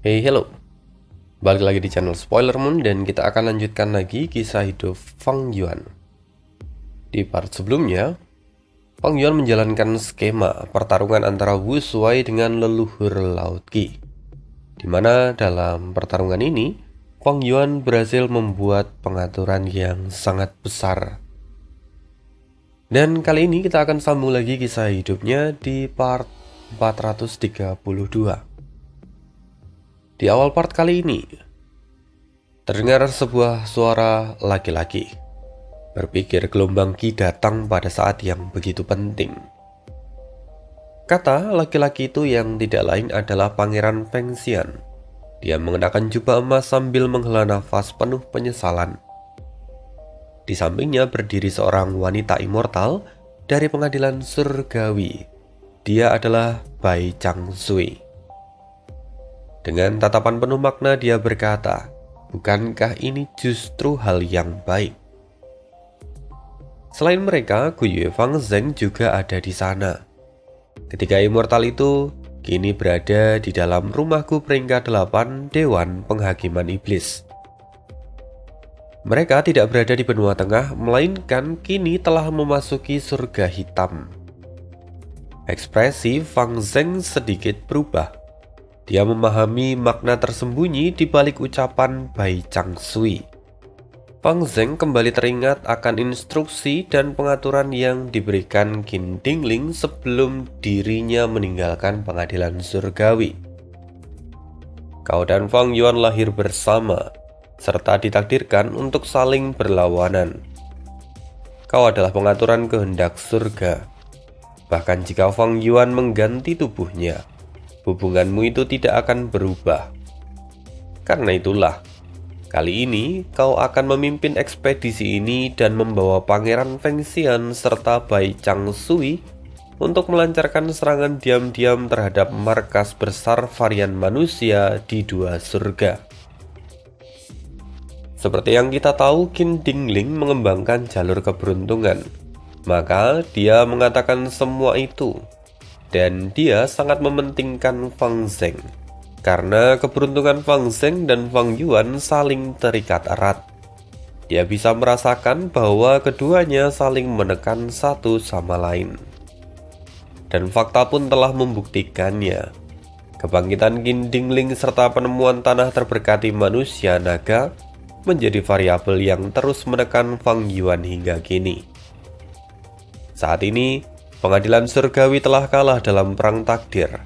Hey, hello. Balik lagi di channel Spoiler Moon dan kita akan lanjutkan lagi kisah hidup Fang Yuan. Di part sebelumnya, Fang Yuan menjalankan skema pertarungan antara Wu Shuai dengan leluhur Laut Qi. Di mana dalam pertarungan ini, Fang Yuan berhasil membuat pengaturan yang sangat besar. Dan kali ini kita akan sambung lagi kisah hidupnya di part 432. Di awal part kali ini, terdengar sebuah suara laki-laki. Berpikir gelombang Qi datang pada saat yang begitu penting. Kata laki-laki itu yang tidak lain adalah Pangeran Feng Xian. Dia mengenakan jubah emas sambil menghela nafas penuh penyesalan. Di sampingnya berdiri seorang wanita immortal dari pengadilan surgawi. Dia adalah Bai Chang Sui. Dengan tatapan penuh makna dia berkata, "Bukankah ini justru hal yang baik?" Selain mereka, Guyue Fang Zheng juga ada di sana. Ketiga immortal itu kini berada di dalam rumahku peringkat 8 Dewan Penghakiman Iblis. Mereka tidak berada di benua tengah, melainkan kini telah memasuki surga hitam. Ekspresi Fang Zheng sedikit berubah. Dia memahami makna tersembunyi di balik ucapan Bai Chang Sui. Fang Zheng kembali teringat akan instruksi dan pengaturan yang diberikan Qin Dingling sebelum dirinya meninggalkan pengadilan surgawi. Kau dan Fang Yuan lahir bersama, serta ditakdirkan untuk saling berlawanan. Kau adalah pengaturan kehendak surga. Bahkan jika Fang Yuan mengganti tubuhnya, hubunganmu itu tidak akan berubah. Karena itulah, kali ini kau akan memimpin ekspedisi ini dan membawa Pangeran Feng Xian serta Bai Chang Sui untuk melancarkan serangan diam-diam terhadap markas besar varian manusia di dua surga. Seperti yang kita tahu, Qin Dingling mengembangkan jalur keberuntungan. Maka dia mengatakan semua itu. Dan dia sangat mementingkan Fang Zheng, karena keberuntungan Fang Zheng dan Fang Yuan saling terikat erat. Dia bisa merasakan bahwa keduanya saling menekan satu sama lain. Dan fakta pun telah membuktikannya. Kebangkitan Qin Dingling serta penemuan tanah terberkati manusia naga menjadi variabel yang terus menekan Fang Yuan hingga kini. Saat ini, pengadilan surgawi telah kalah dalam perang takdir.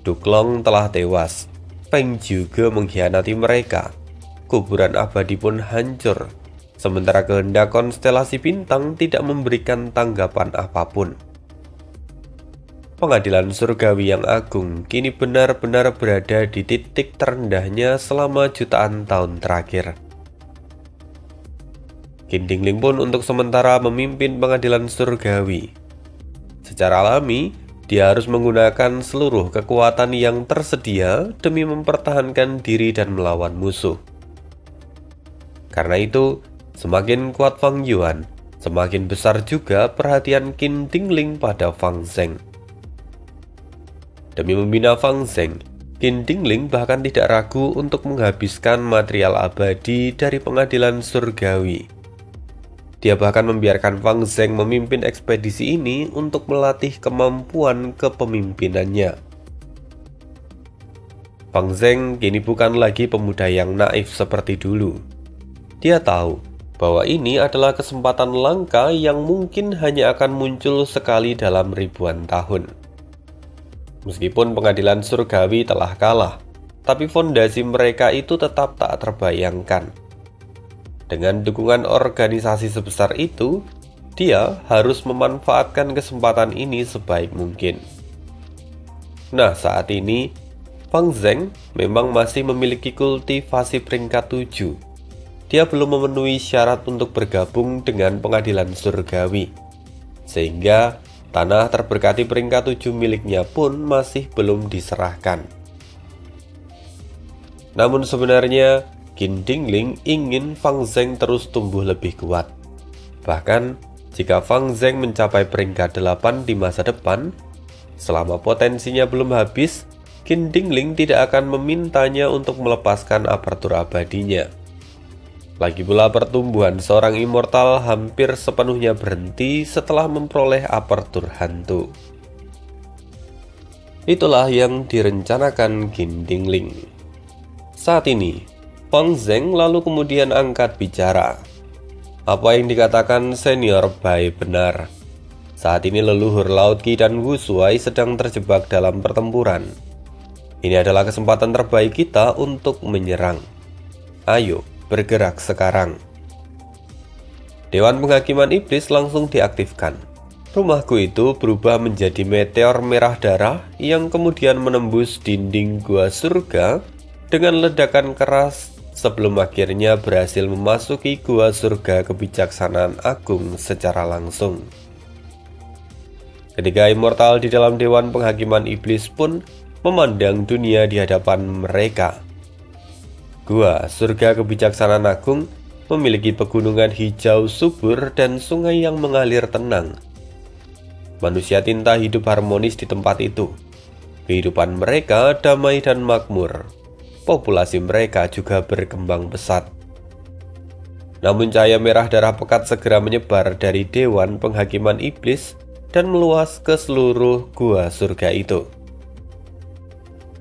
Duklong telah tewas. Feng juga mengkhianati mereka. Kuburan abadi pun hancur. Sementara kehendak konstelasi bintang tidak memberikan tanggapan apapun. Pengadilan surgawi yang agung kini benar-benar berada di titik terendahnya selama jutaan tahun terakhir. Qin Dingling pun untuk sementara memimpin pengadilan surgawi. Secara alami, dia harus menggunakan seluruh kekuatan yang tersedia demi mempertahankan diri dan melawan musuh. Karena itu, semakin kuat Fang Yuan, semakin besar juga perhatian Qin Dingling pada Fang Zheng. Demi membina Fang Zheng, Qin Dingling bahkan tidak ragu untuk menghabiskan material abadi dari pengadilan surgawi. Dia bahkan membiarkan Fang Zheng memimpin ekspedisi ini untuk melatih kemampuan kepemimpinannya. Fang Zheng kini bukan lagi pemuda yang naif seperti dulu. Dia tahu bahwa ini adalah kesempatan langka yang mungkin hanya akan muncul sekali dalam ribuan tahun. Meskipun pengadilan surgawi telah kalah, tapi fondasi mereka itu tetap tak terbayangkan. Dengan dukungan organisasi sebesar itu, dia harus memanfaatkan kesempatan ini sebaik mungkin. Nah, saat ini, Fang Zheng memang masih memiliki kultivasi peringkat 7. Dia belum memenuhi syarat untuk bergabung dengan pengadilan surgawi. Sehingga, tanah terberkati peringkat 7 miliknya pun masih belum diserahkan. Namun sebenarnya, Qin Dingling ingin Fang Zheng terus tumbuh lebih kuat. Bahkan, jika Fang Zheng mencapai peringkat 8 di masa depan, selama potensinya belum habis, Qin Dingling tidak akan memintanya untuk melepaskan apertur abadinya. Lagi pula pertumbuhan seorang immortal hampir sepenuhnya berhenti setelah memperoleh apertur hantu. Itulah yang direncanakan Qin Dingling. Saat ini, Fang Zheng lalu kemudian angkat bicara. Apa yang dikatakan Senior Bai benar. Saat ini leluhur Laut Qi dan Wu Shuai sedang terjebak dalam pertempuran. Ini adalah kesempatan terbaik kita untuk menyerang. Ayo, bergerak sekarang. Dewan Penghakiman Iblis langsung diaktifkan. Rumahku itu berubah menjadi meteor merah darah yang kemudian menembus dinding gua surga dengan ledakan keras sebelum akhirnya berhasil memasuki gua surga kebijaksanaan agung secara langsung. Ketiga immortal di dalam Dewan Penghakiman Iblis pun memandang dunia di hadapan mereka. Gua surga kebijaksanaan agung memiliki pegunungan hijau subur dan sungai yang mengalir tenang. Manusia tinta hidup harmonis di tempat itu. Kehidupan mereka damai dan makmur. Populasi mereka juga berkembang pesat. Namun cahaya merah darah pekat segera menyebar dari Dewan Penghakiman Iblis dan meluas ke seluruh gua surga itu.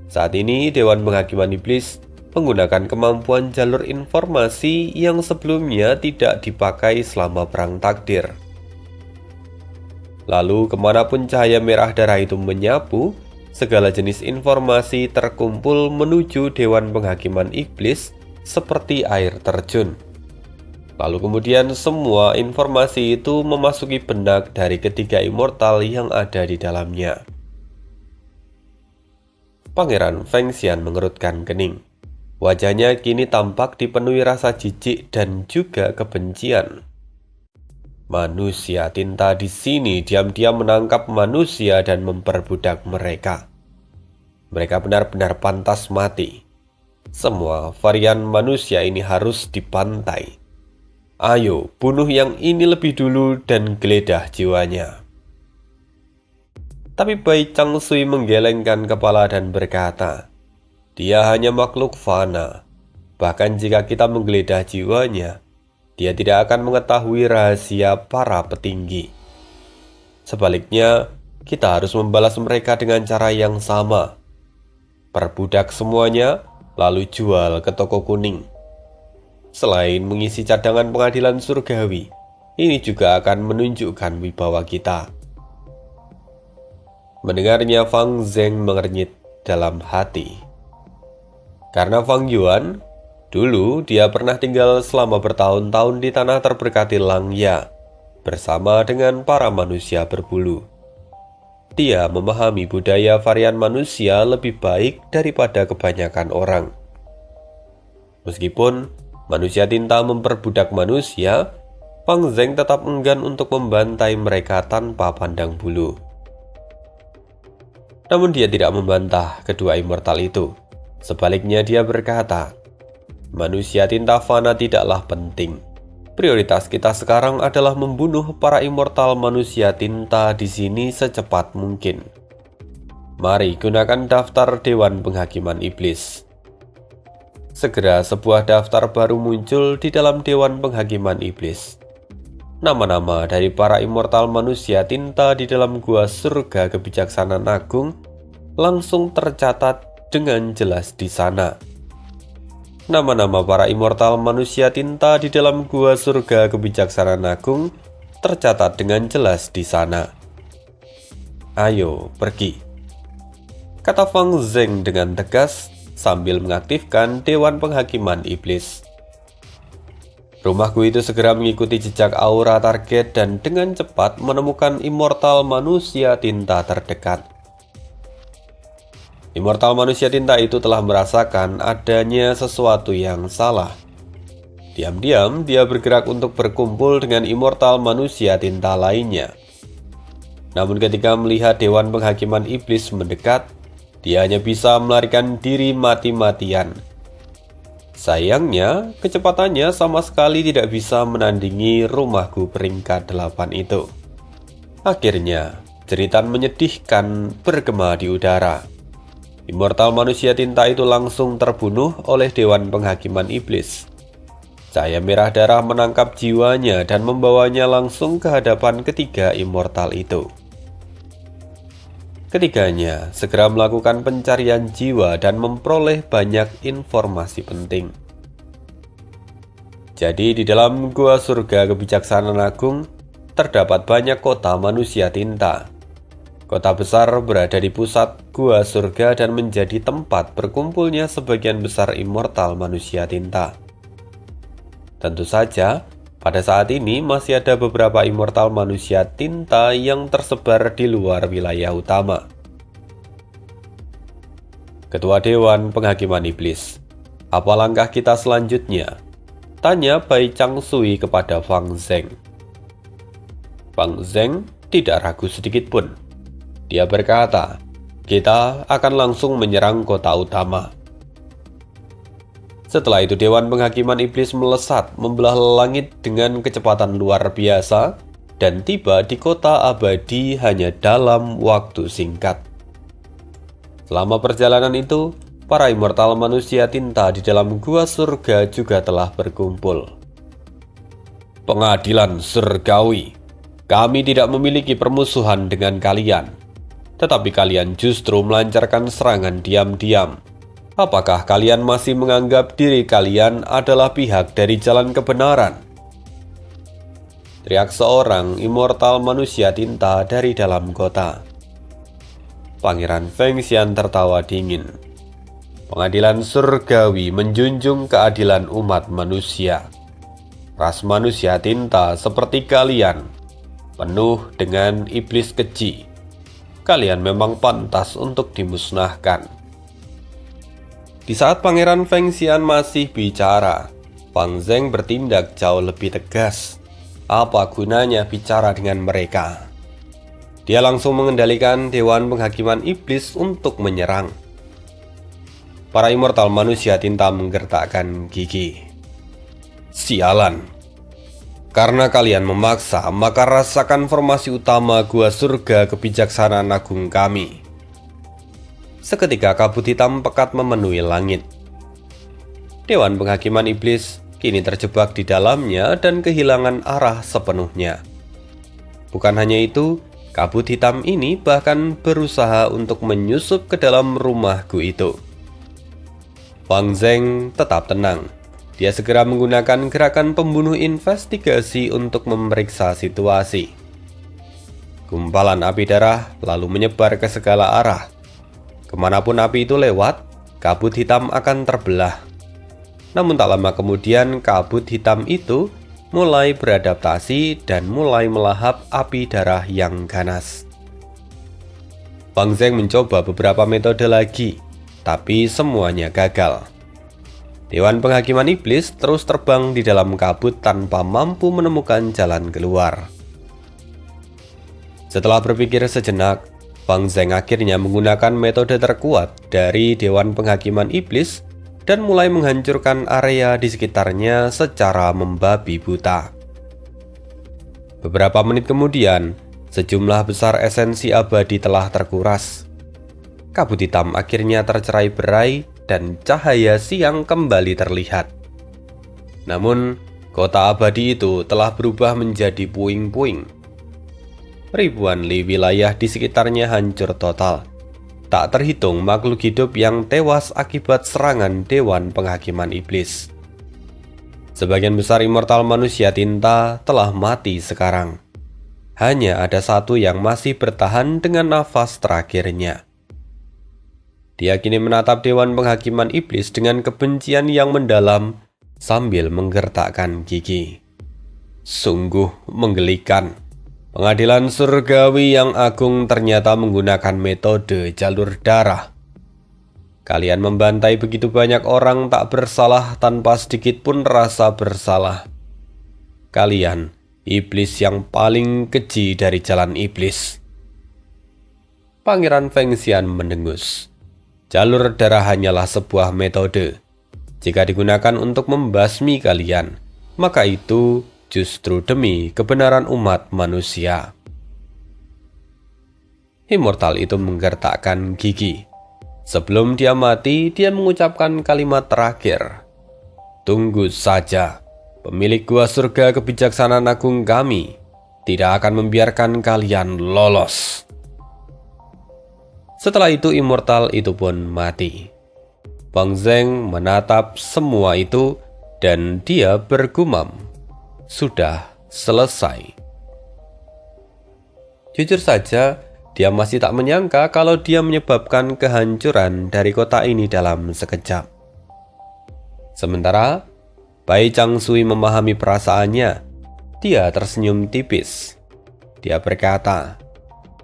Saat ini Dewan Penghakiman Iblis menggunakan kemampuan jalur informasi yang sebelumnya tidak dipakai selama perang takdir. Lalu kemanapun cahaya merah darah itu menyapu, segala jenis informasi terkumpul menuju Dewan Penghakiman Iblis seperti air terjun. Lalu kemudian semua informasi itu memasuki benak dari ketiga immortal yang ada di dalamnya. Pangeran Feng Xian mengerutkan kening. Wajahnya kini tampak dipenuhi rasa jijik dan juga kebencian. Manusia tinta di sini diam-diam menangkap manusia dan memperbudak mereka. Mereka benar-benar pantas mati. Semua varian manusia ini harus dibantai. Ayo, bunuh yang ini lebih dulu dan geledah jiwanya. Tapi Bai Chang Sui menggelengkan kepala dan berkata, dia hanya makhluk fana. Bahkan jika kita menggeledah jiwanya, dia tidak akan mengetahui rahasia para petinggi. Sebaliknya, kita harus membalas mereka dengan cara yang sama. Perbudak semuanya, lalu jual ke toko kuning. Selain mengisi cadangan pengadilan surgawi, ini juga akan menunjukkan wibawa kita. Mendengarnya, Fang Zheng mengernyit dalam hati. Karena Fang Yuan, dulu dia pernah tinggal selama bertahun-tahun di tanah terberkati Langya bersama dengan para manusia berbulu. Dia memahami budaya varian manusia lebih baik daripada kebanyakan orang. Meskipun manusia tinta memperbudak manusia, Fang Zheng tetap enggan untuk membantai mereka tanpa pandang bulu. Namun dia tidak membantah kedua immortal itu. Sebaliknya dia berkata, manusia tinta fana tidaklah penting. Prioritas kita sekarang adalah membunuh para immortal manusia tinta di sini secepat mungkin. Mari gunakan daftar Dewan Penghakiman Iblis. Segera sebuah daftar baru muncul di dalam Dewan Penghakiman Iblis. Nama-nama dari para immortal manusia tinta di dalam gua surga kebijaksanaan agung langsung tercatat dengan jelas di sana. Nama-nama para immortal manusia tinta di dalam gua surga kebijaksanaan agung tercatat dengan jelas di sana. Ayo, pergi, kata Fang Zheng dengan tegas sambil mengaktifkan Dewan Penghakiman Iblis. Rumahku itu segera mengikuti jejak aura target dan dengan cepat menemukan immortal manusia tinta terdekat. Immortal manusia tinta itu telah merasakan adanya sesuatu yang salah. Diam-diam dia bergerak untuk berkumpul dengan immortal manusia tinta lainnya. Namun ketika melihat Dewan Penghakiman Iblis mendekat, dia hanya bisa melarikan diri mati-matian. Sayangnya, kecepatannya sama sekali tidak bisa menandingi rumahku peringkat 8 itu. Akhirnya, jeritan menyedihkan bergema di udara. Immortal manusia tinta itu langsung terbunuh oleh Dewan Penghakiman Iblis. Cahaya merah darah menangkap jiwanya dan membawanya langsung ke hadapan ketiga immortal itu. Ketiganya segera melakukan pencarian jiwa dan memperoleh banyak informasi penting. Jadi di dalam gua surga kebijaksanaan agung terdapat banyak kota manusia tinta. Kota besar berada di pusat gua surga dan menjadi tempat berkumpulnya sebagian besar immortal manusia tinta. Tentu saja, pada saat ini masih ada beberapa immortal manusia tinta yang tersebar di luar wilayah utama. Ketua Dewan Penghakiman Iblis, apa langkah kita selanjutnya? Tanya Bai Chang Sui kepada Fang Zeng. Fang Zeng tidak ragu sedikit pun. Dia berkata, kita akan langsung menyerang kota utama. Setelah itu Dewan Penghakiman Iblis melesat membelah langit dengan kecepatan luar biasa dan tiba di kota abadi hanya dalam waktu singkat. Selama perjalanan itu, para immortal manusia tinta di dalam gua surga juga telah berkumpul. Pengadilan surgawi, kami tidak memiliki permusuhan dengan kalian, tetapi kalian justru melancarkan serangan diam-diam. Apakah kalian masih menganggap diri kalian adalah pihak dari jalan kebenaran? Teriak seorang immortal manusia tinta dari dalam kota. Pangeran Feng Xian tertawa dingin. Pengadilan surgawi menjunjung keadilan umat manusia. Ras manusia tinta seperti kalian, penuh dengan iblis keji. Kalian memang pantas untuk dimusnahkan. Di saat Pangeran Feng Xian masih bicara, Fang Zeng bertindak jauh lebih tegas. Apa gunanya bicara dengan mereka? Dia langsung mengendalikan Dewan Penghakiman Iblis untuk menyerang. Para immortal manusia tinta menggertakkan gigi. Sialan! Karena kalian memaksa, maka rasakan formasi utama gua surga kebijaksanaan agung kami. Seketika kabut hitam pekat memenuhi langit. Dewan Penghakiman Iblis kini terjebak di dalamnya dan kehilangan arah sepenuhnya. Bukan hanya itu, kabut hitam ini bahkan berusaha untuk menyusup ke dalam rumah Gu itu. Fang Zeng tetap tenang. Dia segera menggunakan gerakan pembunuh investigasi untuk memeriksa situasi. Gumpalan api darah lalu menyebar ke segala arah. Kemanapun api itu lewat, kabut hitam akan terbelah. Namun tak lama kemudian kabut hitam itu mulai beradaptasi dan mulai melahap api darah yang ganas. Fang Zeng mencoba beberapa metode lagi, tapi semuanya gagal. Dewan Penghakiman Iblis terus terbang di dalam kabut tanpa mampu menemukan jalan keluar. Setelah berpikir sejenak, Fang Zeng akhirnya menggunakan metode terkuat dari Dewan Penghakiman Iblis dan mulai menghancurkan area di sekitarnya secara membabi buta. Beberapa menit kemudian, sejumlah besar esensi abadi telah terkuras. Kabut hitam akhirnya tercerai-berai dan cahaya siang kembali terlihat. Namun, kota abadi itu telah berubah menjadi puing-puing. Ribuan li wilayah di sekitarnya hancur total. Tak terhitung makhluk hidup yang tewas akibat serangan Dewan Penghakiman Iblis. Sebagian besar immortal manusia tinta telah mati sekarang. Hanya ada satu yang masih bertahan dengan nafas terakhirnya. Dia kini menatap Dewan Penghakiman Iblis dengan kebencian yang mendalam sambil menggertakkan gigi. Sungguh menggelikan. Pengadilan surgawi yang agung ternyata menggunakan metode jalur darah. Kalian membantai begitu banyak orang tak bersalah tanpa sedikit pun rasa bersalah. Kalian, iblis yang paling keji dari jalan iblis. Pangeran Feng Xian mendengus. Jalur darah hanyalah sebuah metode. Jika digunakan untuk membasmi kalian, maka itu justru demi kebenaran umat manusia. Immortal itu menggertakkan gigi. Sebelum dia mati, dia mengucapkan kalimat terakhir. "Tunggu saja, pemilik gua surga kebijaksanaan agung kami tidak akan membiarkan kalian lolos." Setelah itu immortal itu pun mati. Fang Zeng menatap semua itu dan dia bergumam, "Sudah selesai." Jujur saja, dia masih tak menyangka kalau dia menyebabkan kehancuran dari kota ini dalam sekejap. Sementara Bai Changsui memahami perasaannya, dia tersenyum tipis. Dia berkata,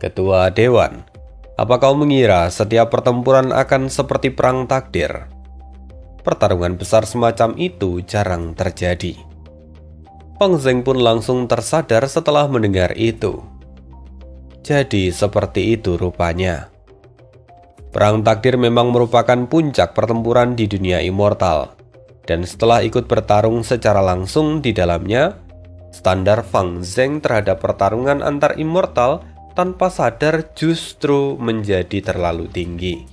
"Ketua Dewan, apa kau mengira setiap pertempuran akan seperti perang takdir? Pertarungan besar semacam itu jarang terjadi." Fang Zeng pun langsung tersadar setelah mendengar itu. Jadi seperti itu rupanya. Perang takdir memang merupakan puncak pertempuran di dunia immortal. Dan setelah ikut bertarung secara langsung di dalamnya, standar Fang Zeng terhadap pertarungan antar immortal tanpa sadar justru menjadi terlalu tinggi.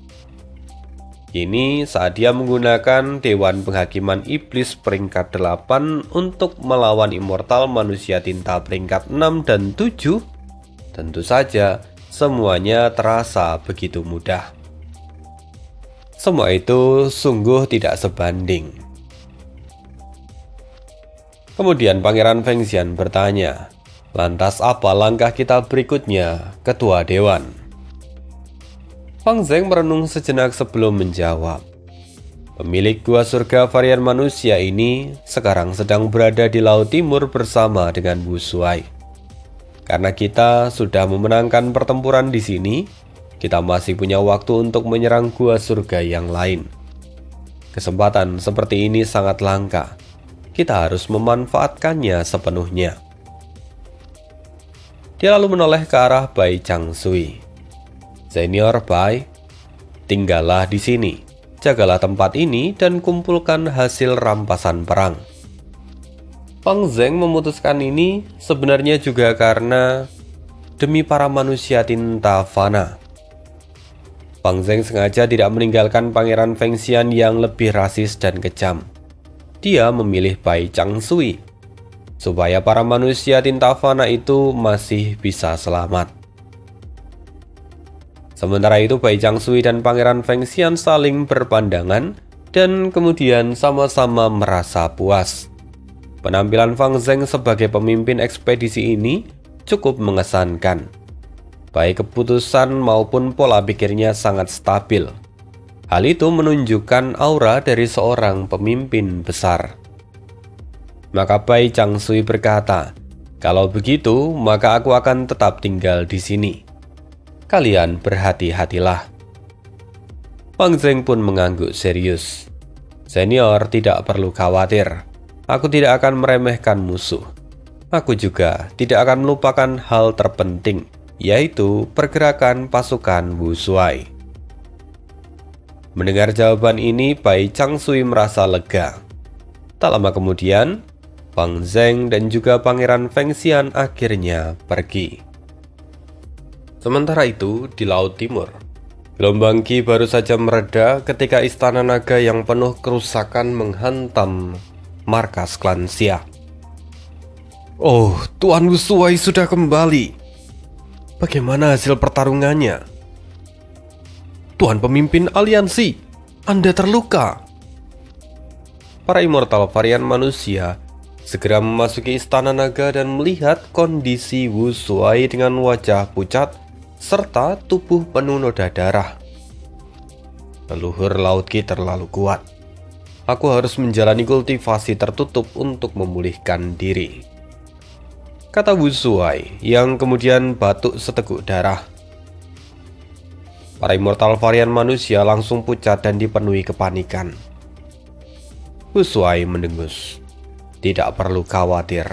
Kini saat dia menggunakan Dewan Penghakiman Iblis peringkat 8 untuk melawan immortal manusia tinta peringkat 6 dan 7, tentu saja semuanya terasa begitu mudah. Semua itu sungguh tidak sebanding. Kemudian Pangeran Fengxian bertanya, "Lantas apa langkah kita berikutnya, Ketua Dewan?" Fang Zeng merenung sejenak sebelum menjawab. Pemilik gua surga varian manusia ini sekarang sedang berada di Laut Timur bersama dengan Wu Shuai. Karena kita sudah memenangkan pertempuran di sini, kita masih punya waktu untuk menyerang gua surga yang lain. Kesempatan seperti ini sangat langka. Kita harus memanfaatkannya sepenuhnya. Dia lalu menoleh ke arah Bai Changsui. "Senior Bai, tinggallah di sini. Jagalah tempat ini dan kumpulkan hasil rampasan perang." Fang Zeng memutuskan ini sebenarnya juga karena demi para manusia tinta fana. Fang Zeng sengaja tidak meninggalkan Pangeran Fengxian yang lebih rasis dan kejam. Dia memilih Bai Changsui supaya para manusia tinta fana itu masih bisa selamat. Sementara itu Bai Changsui dan Pangeran Fengxian saling berpandangan dan kemudian sama-sama merasa puas. Penampilan Fang Zeng sebagai pemimpin ekspedisi ini cukup mengesankan. Baik keputusan maupun pola pikirnya sangat stabil. Hal itu menunjukkan aura dari seorang pemimpin besar. Maka Bai Changsui berkata, "Kalau begitu, maka aku akan tetap tinggal di sini. Kalian berhati-hatilah." Fang Zeng pun mengangguk serius. "Senior tidak perlu khawatir. Aku tidak akan meremehkan musuh. Aku juga tidak akan melupakan hal terpenting, yaitu pergerakan pasukan Wu Shuai." Mendengar jawaban ini, Bai Changsui merasa lega. Tak lama kemudian, Fang Zeng dan juga Pangeran Fengxian akhirnya pergi. Sementara itu, di Laut Timur, gelombang Qi baru saja mereda ketika Istana Naga yang penuh kerusakan menghantam markas klan Xia. "Oh, Tuan Wu Shuai sudah kembali. Bagaimana hasil pertarungannya? Tuan pemimpin aliansi, Anda terluka." Para immortal varian manusia segera memasuki Istana Naga dan melihat kondisi Wu Shuai dengan wajah pucat serta tubuh penuh noda darah. "Leluhur Laut Qi terlalu kuat. Aku harus menjalani kultivasi tertutup untuk memulihkan diri," kata Wu Shuai yang kemudian batuk seteguk darah. Para immortal varian manusia langsung pucat dan dipenuhi kepanikan. Wu Shuai mendengus. "Tidak perlu khawatir.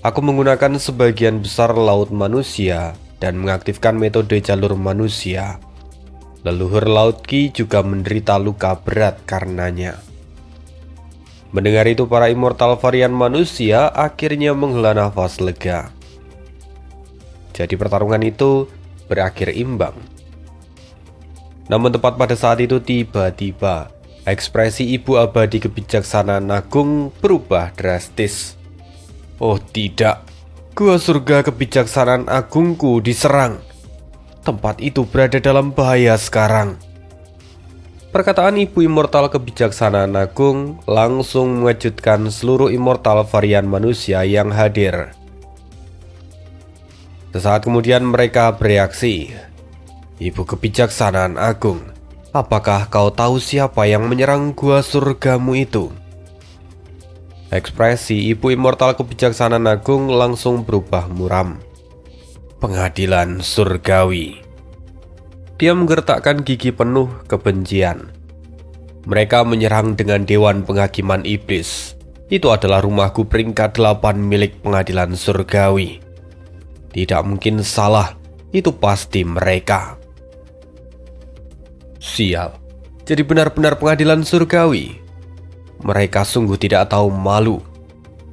Aku menggunakan sebagian besar laut manusia dan mengaktifkan metode jalur manusia. Leluhur Laut Qi juga menderita luka berat karenanya." Mendengar itu, para immortal varian manusia akhirnya menghela nafas lega. Jadi pertarungan itu berakhir imbang. Namun tepat pada saat itu tiba-tiba ekspresi Ibu Abadi Kebijaksanaan Agung berubah drastis. Oh tidak, Gua Surga Kebijaksanaan Agungku diserang. Tempat itu berada dalam bahaya sekarang. Perkataan Ibu Immortal Kebijaksanaan Agung langsung mengejutkan seluruh immortal varian manusia yang hadir. Sesaat kemudian mereka bereaksi. Ibu Kebijaksanaan Agung, apakah kau tahu siapa yang menyerang gua surgamu itu? Ekspresi Ibu Immortal Kebijaksanaan Agung langsung berubah muram. Pengadilan surgawi. Dia menggertakkan gigi penuh kebencian. Mereka menyerang dengan Dewan Penghakiman Iblis. Itu adalah rumahku peringkat 8 milik pengadilan surgawi. Tidak mungkin salah, itu pasti mereka. Sial, jadi benar-benar pengadilan surgawi. Mereka sungguh tidak tahu malu.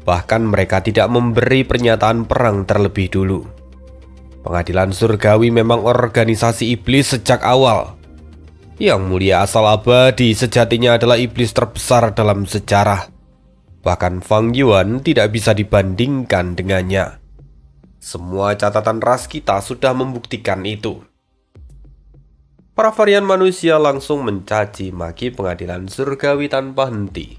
Bahkan mereka tidak memberi pernyataan perang terlebih dulu. Pengadilan surgawi memang organisasi iblis sejak awal. Yang mulia asal abadi sejatinya adalah iblis terbesar dalam sejarah. Bahkan Fang Yuan tidak bisa dibandingkan dengannya. Semua catatan ras kita sudah membuktikan itu. Para varian manusia langsung mencaci maki pengadilan surgawi tanpa henti.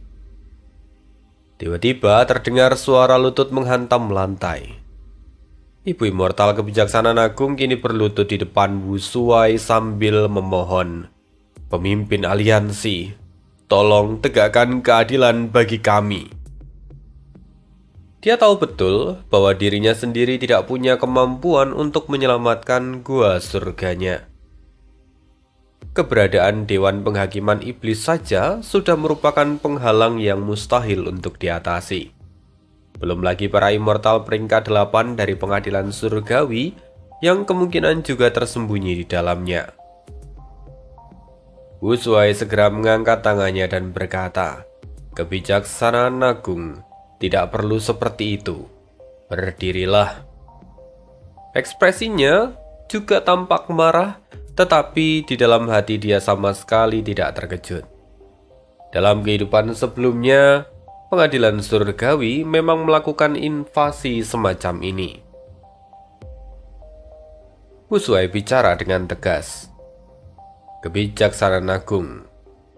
Tiba-tiba terdengar suara lutut menghantam lantai. Ibu Immortal Kebijaksanaan Agung kini berlutut di depan Wu Shuai sambil memohon, "Pemimpin aliansi, tolong tegakkan keadilan bagi kami." Dia tahu betul bahwa dirinya sendiri tidak punya kemampuan untuk menyelamatkan gua surganya. Keberadaan Dewan Penghakiman Iblis saja sudah merupakan penghalang yang mustahil untuk diatasi. Belum lagi para immortal peringkat 8 dari pengadilan surgawi yang kemungkinan juga tersembunyi di dalamnya. Wu Shuai segera mengangkat tangannya dan berkata, "Kebijaksanaan Agung, tidak perlu seperti itu. Berdirilah." Ekspresinya juga tampak marah, tetapi di dalam hati dia sama sekali tidak terkejut. Dalam kehidupan sebelumnya, pengadilan surgawi memang melakukan invasi semacam ini. Wu Shuai bicara dengan tegas. "Kebijaksanaan Agung,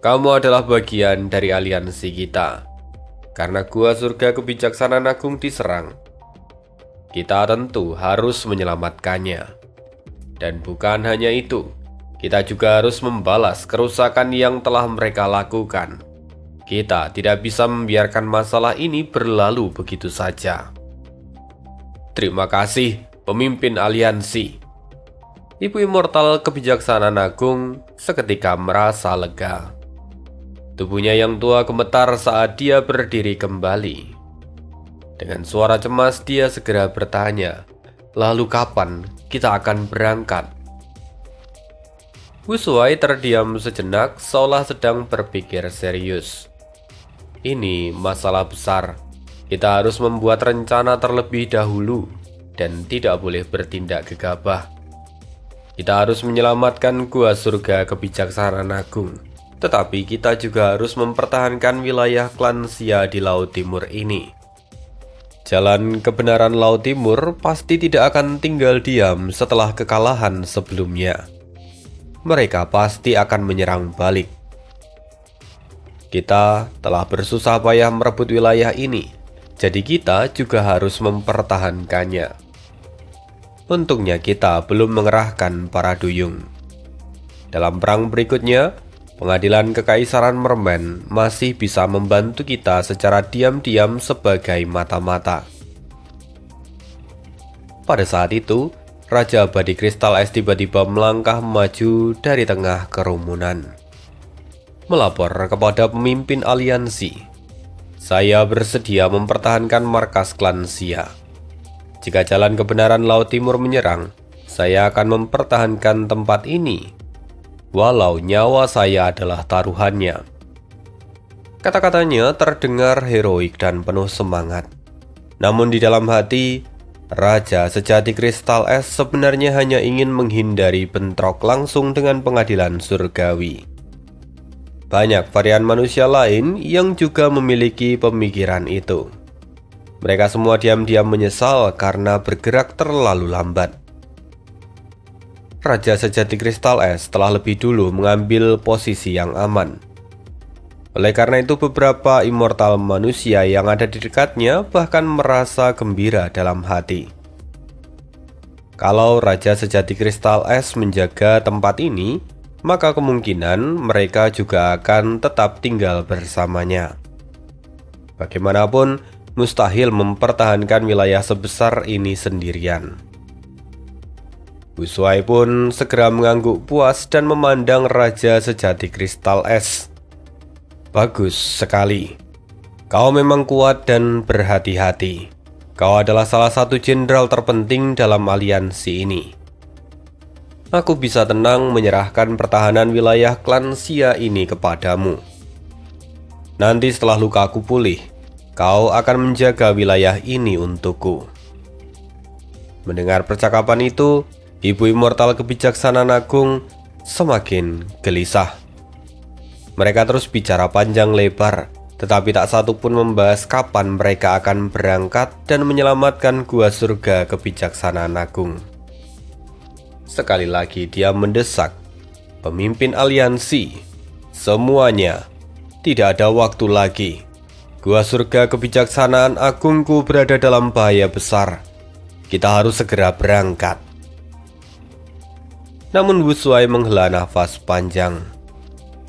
kamu adalah bagian dari aliansi kita. Karena gua surga Kebijaksanaan Agung diserang, kita tentu harus menyelamatkannya. Dan bukan hanya itu, kita juga harus membalas kerusakan yang telah mereka lakukan. Kita tidak bisa membiarkan masalah ini berlalu begitu saja." "Terima kasih, pemimpin aliansi." Ibu Immortal Kebijaksanaan Agung seketika merasa lega. Tubuhnya yang tua gemetar saat dia berdiri kembali. Dengan suara cemas dia segera bertanya, "Lalu kapan kita akan berangkat?" Wu Shuai terdiam sejenak seolah sedang berpikir serius. "Ini masalah besar. Kita harus membuat rencana terlebih dahulu dan tidak boleh bertindak gegabah. Kita harus menyelamatkan gua surga Kebijaksanaan Agung, tetapi kita juga harus mempertahankan wilayah klan Xia di Laut Timur ini. Jalan kebenaran Laut Timur pasti tidak akan tinggal diam setelah kekalahan sebelumnya. Mereka pasti akan menyerang balik. Kita telah bersusah payah merebut wilayah ini, jadi kita juga harus mempertahankannya. Untungnya kita belum mengerahkan para duyung. Dalam perang berikutnya, pengadilan Kekaisaran Mermen masih bisa membantu kita secara diam-diam sebagai mata-mata." Pada saat itu, Raja Abadi Kristal Es tiba-tiba melangkah maju dari tengah kerumunan. Melapor kepada pemimpin aliansi, "Saya bersedia mempertahankan markas klan Xia. Jika jalan kebenaran Laut Timur menyerang, saya akan mempertahankan tempat ini, walau nyawa saya adalah taruhannya." Kata-katanya terdengar heroik dan penuh semangat. Namun di dalam hati, Raja Sejati Kristal Es sebenarnya hanya ingin menghindari bentrok langsung dengan pengadilan surgawi. Banyak varian manusia lain yang juga memiliki pemikiran itu. Mereka semua diam-diam menyesal karena bergerak terlalu lambat. Raja Sejati Kristal Es telah lebih dulu mengambil posisi yang aman. Oleh karena itu, beberapa immortal manusia yang ada di dekatnya bahkan merasa gembira dalam hati. Kalau Raja Sejati Kristal Es menjaga tempat ini, maka kemungkinan mereka juga akan tetap tinggal bersamanya. Bagaimanapun, mustahil mempertahankan wilayah sebesar ini sendirian. Wu Shuai pun segera mengangguk puas dan memandang Raja Sejati Kristal Es. Bagus sekali. Kau memang kuat dan berhati-hati. Kau adalah salah satu jenderal terpenting dalam aliansi ini. Aku bisa tenang menyerahkan pertahanan wilayah klan Xia ini kepadamu. Nanti setelah lukaku pulih, kau akan menjaga wilayah ini untukku. Mendengar percakapan itu, Ibu Immortal Kebijaksanaan Agung semakin gelisah. Mereka terus bicara panjang lebar, tetapi tak satu pun membahas kapan mereka akan berangkat dan menyelamatkan gua surga Kebijaksanaan Agung. Sekali lagi dia mendesak pemimpin aliansi, semuanya, tidak ada waktu lagi. Gua surga Kebijaksanaan Agungku berada dalam bahaya besar. Kita harus segera berangkat. Namun Wu Shuai menghela nafas panjang.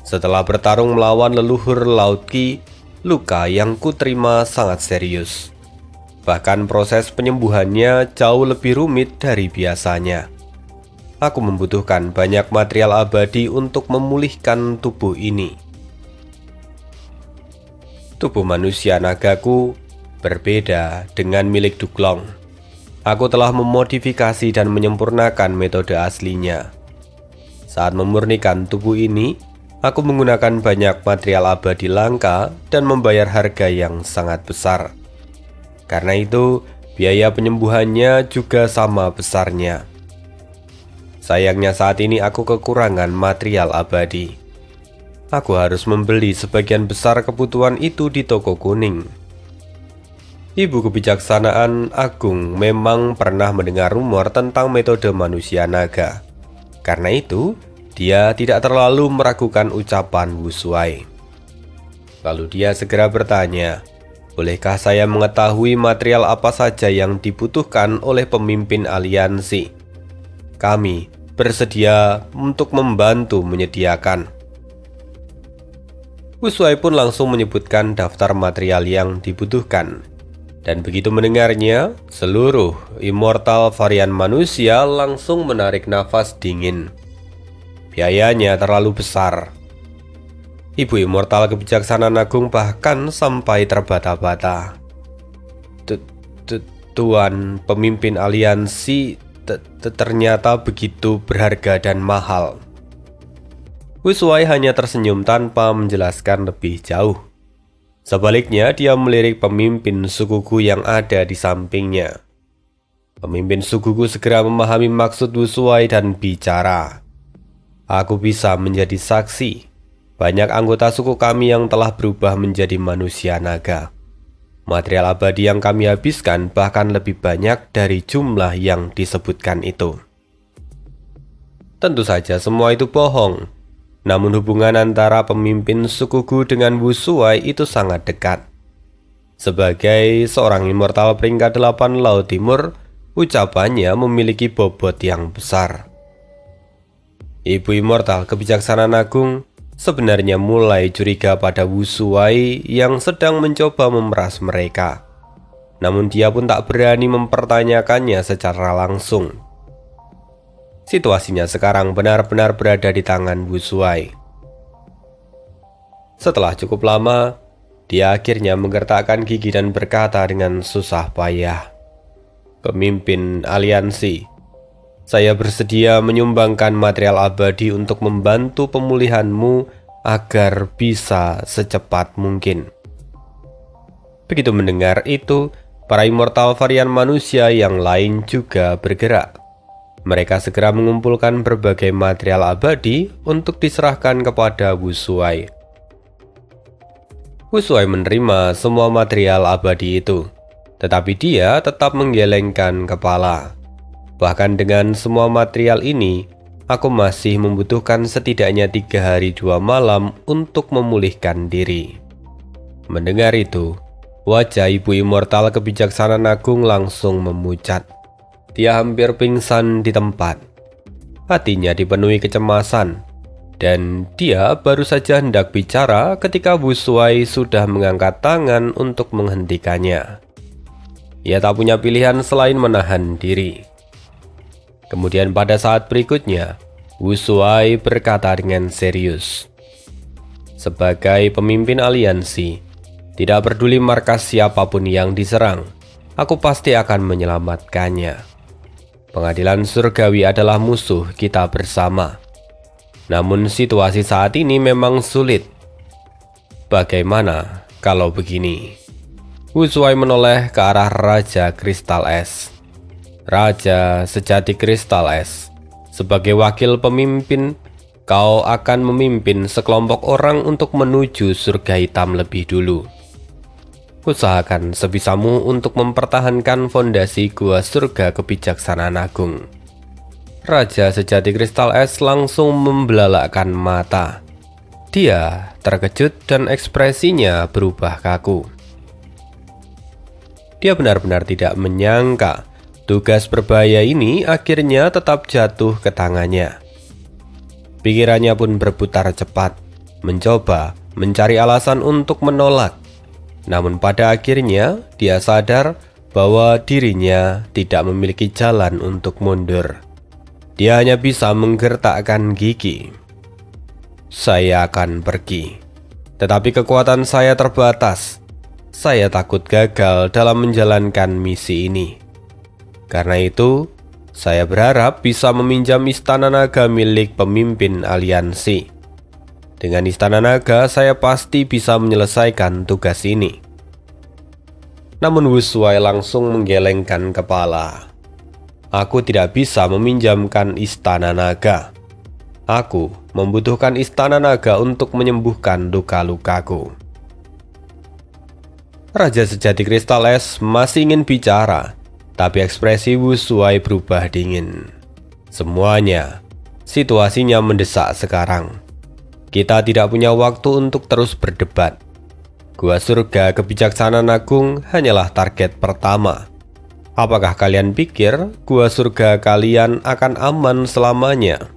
Setelah bertarung melawan leluhur Laut Qi, luka yang kuterima sangat serius. Bahkan proses penyembuhannya jauh lebih rumit dari biasanya. Aku membutuhkan banyak material abadi untuk memulihkan tubuh ini. Tubuh manusia nagaku berbeda dengan milik Duklong. Aku telah memodifikasi dan menyempurnakan metode aslinya. Saat memurnikan tubuh ini, aku menggunakan banyak material abadi langka dan membayar harga yang sangat besar. Karena itu, biaya penyembuhannya juga sama besarnya. Sayangnya saat ini aku kekurangan material abadi. Aku harus membeli sebagian besar kebutuhan itu di toko kuning. Ibu Kebijaksanaan Agung memang pernah mendengar rumor tentang metode manusia naga. Karena itu, dia tidak terlalu meragukan ucapan Wu Shuai. Lalu dia segera bertanya, bolehkah saya mengetahui material apa saja yang dibutuhkan oleh pemimpin aliansi? Kami bersedia untuk membantu menyediakan. Wu Shuai pun langsung menyebutkan daftar material yang dibutuhkan. Dan begitu mendengarnya, seluruh immortal varian manusia langsung menarik nafas dingin. Biayanya terlalu besar. Ibu Immortal Kebijaksanaan Agung bahkan sampai terbata-bata. Tuan pemimpin aliansi ternyata begitu berharga dan mahal. Wu Shuai hanya tersenyum tanpa menjelaskan lebih jauh. Sebaliknya, dia melirik pemimpin sukuku yang ada di sampingnya. Pemimpin sukuku segera memahami maksud Wu Shuai dan bicara. Aku bisa menjadi saksi. Banyak anggota suku kami yang telah berubah menjadi manusia naga. Material abadi yang kami habiskan bahkan lebih banyak dari jumlah yang disebutkan itu. Tentu saja semua itu bohong. Namun hubungan antara pemimpin sukuku dengan Wu Shuai itu sangat dekat. Sebagai seorang immortal peringkat 8 Laut Timur, ucapannya memiliki bobot yang besar. Ibu Immortal Kebijaksanaan Agung sebenarnya mulai curiga pada Wu Shuai yang sedang mencoba memeras mereka. Namun dia pun tak berani mempertanyakannya secara langsung. Situasinya sekarang benar-benar berada di tangan Wu Shuai. Setelah cukup lama, dia akhirnya menggertakkan gigi dan berkata dengan susah payah, "Pemimpin aliansi, saya bersedia menyumbangkan material abadi untuk membantu pemulihanmu agar bisa secepat mungkin." Begitu mendengar itu, para immortal varian manusia yang lain juga bergerak. Mereka segera mengumpulkan berbagai material abadi untuk diserahkan kepada Wu Shuai. Wu Shuai menerima semua material abadi itu, tetapi dia tetap menggelengkan kepala. Bahkan dengan semua material ini, aku masih membutuhkan setidaknya 3 hari 2 malam untuk memulihkan diri. Mendengar itu, wajah Ibu Immortal Kebijaksanaan Agung langsung memucat. Dia hampir pingsan di tempat. Hatinya dipenuhi kecemasan, dan dia baru saja hendak bicara ketika Wu Shuai sudah mengangkat tangan untuk menghentikannya. Ia tak punya pilihan selain menahan diri. Kemudian pada saat berikutnya, Wu Shuai berkata dengan serius, "Sebagai pemimpin aliansi, tidak peduli markas siapapun yang diserang, aku pasti akan menyelamatkannya. Pengadilan surgawi adalah musuh kita bersama. Namun situasi saat ini memang sulit. Bagaimana kalau begini?" Wu Shuai menoleh ke arah Raja Kristal Es. "Raja sejati Kristal Es, sebagai wakil pemimpin, kau akan memimpin sekelompok orang untuk menuju surga hitam lebih dulu. Usahakan sebisamu untuk mempertahankan fondasi gua surga kebijaksanaan agung." Raja sejati Kristal Es langsung membelalakkan mata. Dia terkejut dan ekspresinya berubah kaku. Dia benar-benar tidak menyangka tugas berbahaya ini akhirnya tetap jatuh ke tangannya. Pikirannya pun berputar cepat, mencoba mencari alasan untuk menolak. Namun pada akhirnya dia sadar bahwa dirinya tidak memiliki jalan untuk mundur. Dia hanya bisa menggertakkan gigi. "Saya akan pergi, tetapi kekuatan saya terbatas. Saya takut gagal dalam menjalankan misi ini. Karena itu, saya berharap bisa meminjam Istana Naga milik pemimpin aliansi. Dengan Istana Naga, saya pasti bisa menyelesaikan tugas ini." Namun Wu Shuai langsung menggelengkan kepala. "Aku tidak bisa meminjamkan Istana Naga. Aku membutuhkan Istana Naga untuk menyembuhkan luka-lukaku." Raja sejati Kristal Es masih ingin bicara, tapi ekspresi Wu Shuai berubah dingin. "Semuanya, situasinya mendesak sekarang. Kita tidak punya waktu untuk terus berdebat. Gua surga kebijaksanaan agung hanyalah target pertama. Apakah kalian pikir gua surga kalian akan aman selamanya?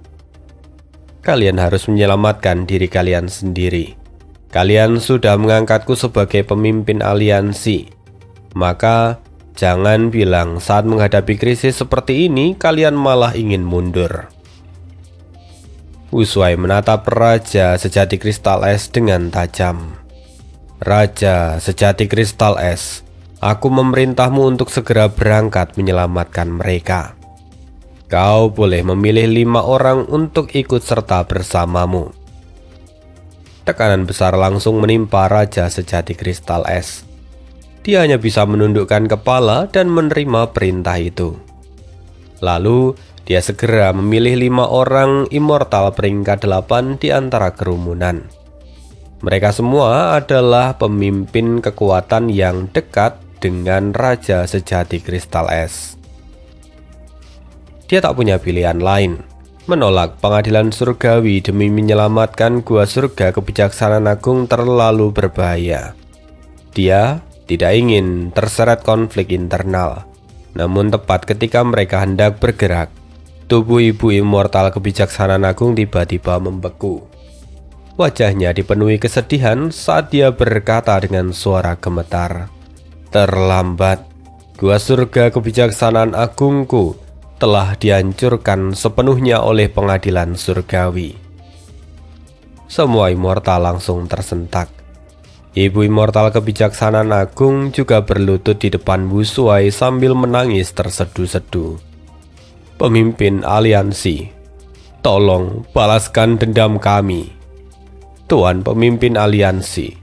Kalian harus menyelamatkan diri kalian sendiri. Kalian sudah mengangkatku sebagai pemimpin aliansi. Maka jangan bilang saat menghadapi krisis seperti ini kalian malah ingin mundur." Wu Shuai menatap Raja sejati Kristal Es dengan tajam. "Raja sejati Kristal Es, aku memerintahmu untuk segera berangkat menyelamatkan mereka. Kau boleh memilih 5 orang untuk ikut serta bersamamu." Tekanan besar langsung menimpa Raja sejati Kristal Es. Dia hanya bisa menundukkan kepala dan menerima perintah itu. Lalu dia segera memilih 5 orang immortal peringkat 8 di antara kerumunan. Mereka semua adalah pemimpin kekuatan yang dekat dengan Raja sejati Kristal Es. Dia tak punya pilihan lain, menolak pengadilan surgawi demi menyelamatkan gua surga kebijaksanaan agung terlalu berbahaya. Dia tidak ingin terseret konflik internal. Namun tepat ketika mereka hendak bergerak, tubuh Ibu Immortal Kebijaksanaan Agung tiba-tiba membeku. Wajahnya dipenuhi kesedihan saat dia berkata dengan suara gemetar, "Terlambat, gua surga kebijaksanaan agungku telah dihancurkan sepenuhnya oleh pengadilan surgawi." Semua immortal langsung tersentak. Ibu Immortal Kebijaksanaan Agung juga berlutut di depan Wu Shuai sambil menangis terseduh-seduh. "Pemimpin aliansi, tolong balaskan dendam kami. Tuan pemimpin aliansi,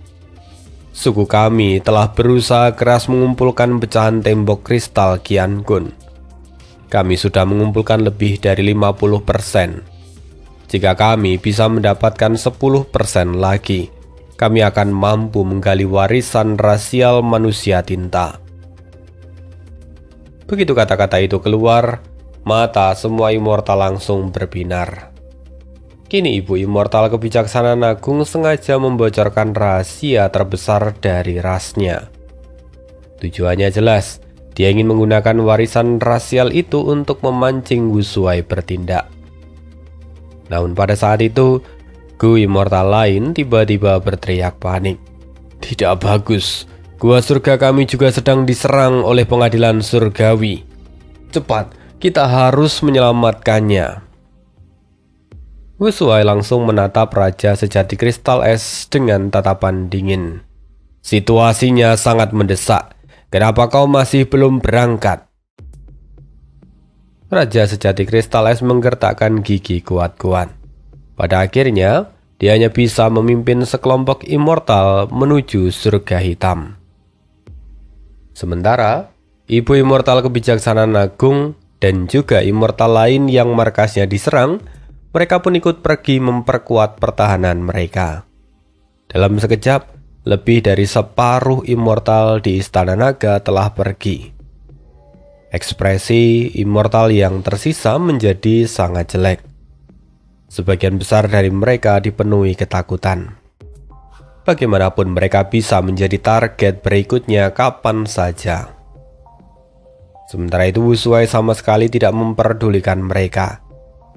Suku kami telah berusaha keras mengumpulkan pecahan tembok kristal Qiankun. Kami sudah mengumpulkan lebih dari 50%. Jika kami bisa mendapatkan 10% lagi, kami akan mampu menggali warisan rasial manusia tinta. Begitu kata-kata itu keluar, mata semua immortal langsung berbinar. Kini Ibu Immortal Kebijaksanaan Agung sengaja membocorkan rahasia terbesar dari rasnya. Tujuannya jelas, dia ingin menggunakan warisan rasial itu untuk memancing Wu Shuai bertindak. Namun pada saat itu, Gu Immortal lain tiba-tiba berteriak panik. Tidak bagus, gua surga kami juga sedang diserang oleh pengadilan surgawi. Cepat, kita harus menyelamatkannya. Wu Shuai langsung menatap Raja Sejati Kristal Es dengan tatapan dingin. Situasinya sangat mendesak. Kenapa kau masih belum berangkat? Raja Sejati Kristal Es menggertakkan gigi kuat-kuat. Pada akhirnya, dia hanya bisa memimpin sekelompok immortal menuju surga hitam. Sementara, Ibu Immortal Kebijaksanaan Agung dan juga immortal lain yang markasnya diserang, mereka pun ikut pergi memperkuat pertahanan mereka. Dalam sekejap, lebih dari separuh immortal di Istana Naga telah pergi. Ekspresi immortal yang tersisa menjadi sangat jelek. Sebagian besar dari mereka dipenuhi ketakutan. Bagaimanapun mereka bisa menjadi target berikutnya kapan saja. Sementara itu Wu Shuai sama sekali tidak memperdulikan mereka.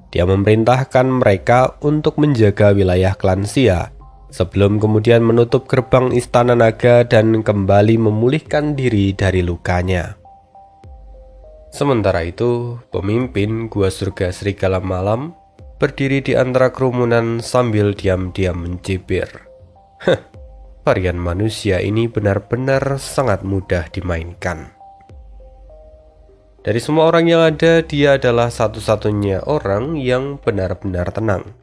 Dia memerintahkan mereka untuk menjaga wilayah klan Xia sebelum kemudian menutup gerbang Istana Naga dan kembali memulihkan diri dari lukanya. Sementara itu, pemimpin Gua Surga Serigala Malam berdiri di antara kerumunan sambil diam-diam mencibir. Varian manusia ini benar-benar sangat mudah dimainkan. Dari semua orang yang ada, dia adalah satu-satunya orang yang benar-benar tenang.